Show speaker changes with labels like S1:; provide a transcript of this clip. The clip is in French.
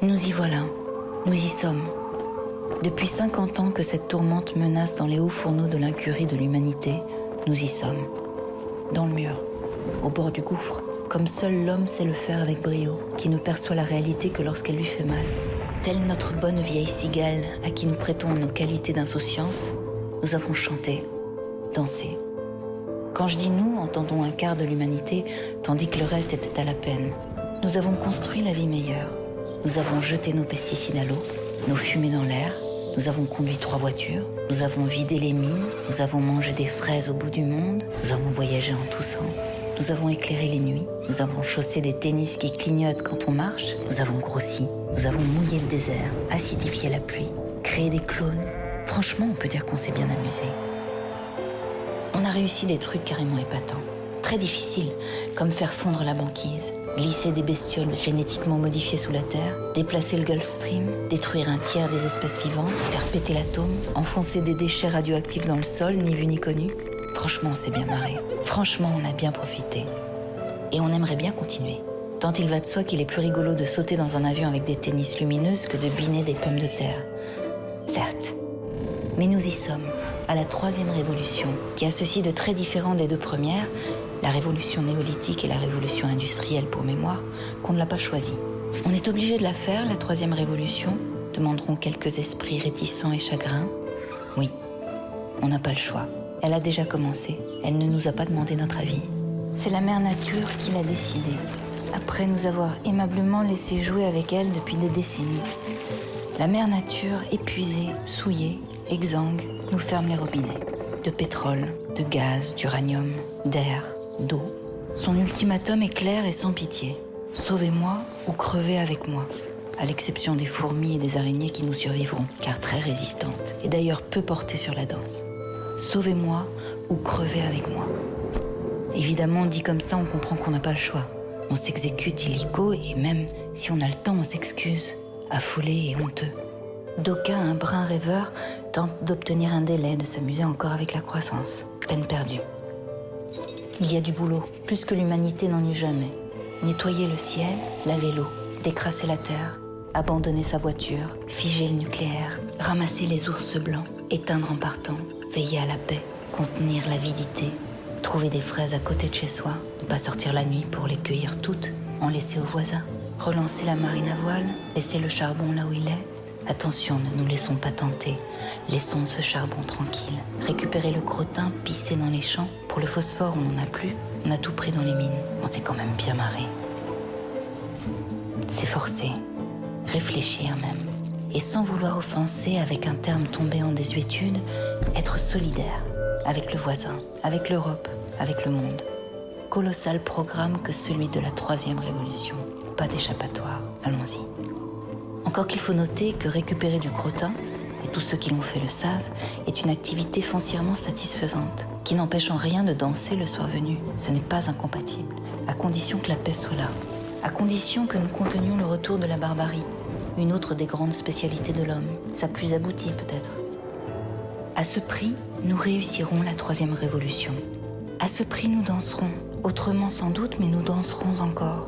S1: Nous y voilà, nous y sommes. Depuis 50 ans que cette tourmente menace dans les hauts fourneaux de l'incurie de l'humanité, nous y sommes. Dans le mur, au bord du gouffre, comme seul l'homme sait le faire avec brio, qui ne perçoit la réalité que lorsqu'elle lui fait mal. Telle notre bonne vieille cigale à qui nous prêtons nos qualités d'insouciance, nous avons chanté, dansé. Quand je dis nous, entendons un quart de l'humanité, tandis que le reste était à la peine. Nous avons construit la vie meilleure. Nous avons jeté nos pesticides à l'eau, nos fumées dans l'air. Nous avons conduit 3 voitures. Nous avons vidé les mines. Nous avons mangé des fraises au bout du monde. Nous avons voyagé en tous sens. Nous avons éclairé les nuits. Nous avons chaussé des tennis qui clignotent quand on marche. Nous avons grossi. Nous avons mouillé le désert, acidifié la pluie, créé des clones. Franchement, on peut dire qu'on s'est bien amusé. On a réussi des trucs carrément épatants, très difficiles, comme faire fondre la banquise, glisser des bestioles génétiquement modifiées sous la terre, déplacer le Gulf Stream, détruire un tiers des espèces vivantes, faire péter l'atome, enfoncer des déchets radioactifs dans le sol, ni vu ni connu. Franchement, on s'est bien marré. Franchement, on a bien profité. Et on aimerait bien continuer. Tant il va de soi qu'il est plus rigolo de sauter dans un avion avec des tennis lumineuses que de biner des pommes de terre. Certes. Mais nous y sommes, à la 3e révolution, qui a ceci de très différent des 2 premières, la révolution néolithique et la révolution industrielle pour mémoire, qu'on ne l'a pas choisie. On est obligé de la faire, la 3e révolution, demanderont quelques esprits réticents et chagrins. Oui, on n'a pas le choix. Elle a déjà commencé, elle ne nous a pas demandé notre avis. C'est la mère nature qui l'a décidé, après nous avoir aimablement laissé jouer avec elle depuis des décennies. La mère nature, épuisée, souillée, exsangue, nous ferme les robinets. De pétrole, de gaz, d'uranium, d'air, d'eau. Son ultimatum est clair et sans pitié. Sauvez-moi ou crevez avec moi. À l'exception des fourmis et des araignées qui nous survivront, car très résistantes, et d'ailleurs peu portées sur la danse. Sauvez-moi ou crevez avec moi. Évidemment, dit comme ça, on comprend qu'on n'a pas le choix. On s'exécute illico et même si on a le temps, on s'excuse, affolé et honteux. D'aucuns, un brin rêveur, tentent d'obtenir un délai, de s'amuser encore avec la croissance. Peine perdue. Il y a du boulot, plus que l'humanité n'en eut jamais. Nettoyer le ciel, laver l'eau, décrasser la terre, abandonner sa voiture, figer le nucléaire, ramasser les ours blancs, éteindre en partant, veiller à la paix, contenir l'avidité, trouver des fraises à côté de chez soi, ne pas sortir la nuit pour les cueillir toutes, en laisser aux voisins, relancer la marine à voile, laisser le charbon là où il est. Attention, ne nous laissons pas tenter, laissons ce charbon tranquille. Récupérer le crottin, pisser dans les champs. Pour le phosphore, on n'en a plus, on a tout pris dans les mines. On s'est quand même bien marré. S'efforcer, réfléchir même, et sans vouloir offenser avec un terme tombé en désuétude, être solidaire avec le voisin, avec l'Europe, avec le monde. Colossal programme que celui de la 3e révolution. Pas d'échappatoire, allons-y. Encore qu'il faut noter que récupérer du crottin, et tous ceux qui l'ont fait le savent, est une activité foncièrement satisfaisante, qui n'empêche en rien de danser le soir venu. Ce n'est pas incompatible, à condition que la paix soit là, à condition que nous contenions le retour de la barbarie, une autre des grandes spécialités de l'homme, sa plus aboutie peut-être. À ce prix, nous réussirons la 3e révolution. À ce prix, nous danserons, autrement sans doute, mais nous danserons encore.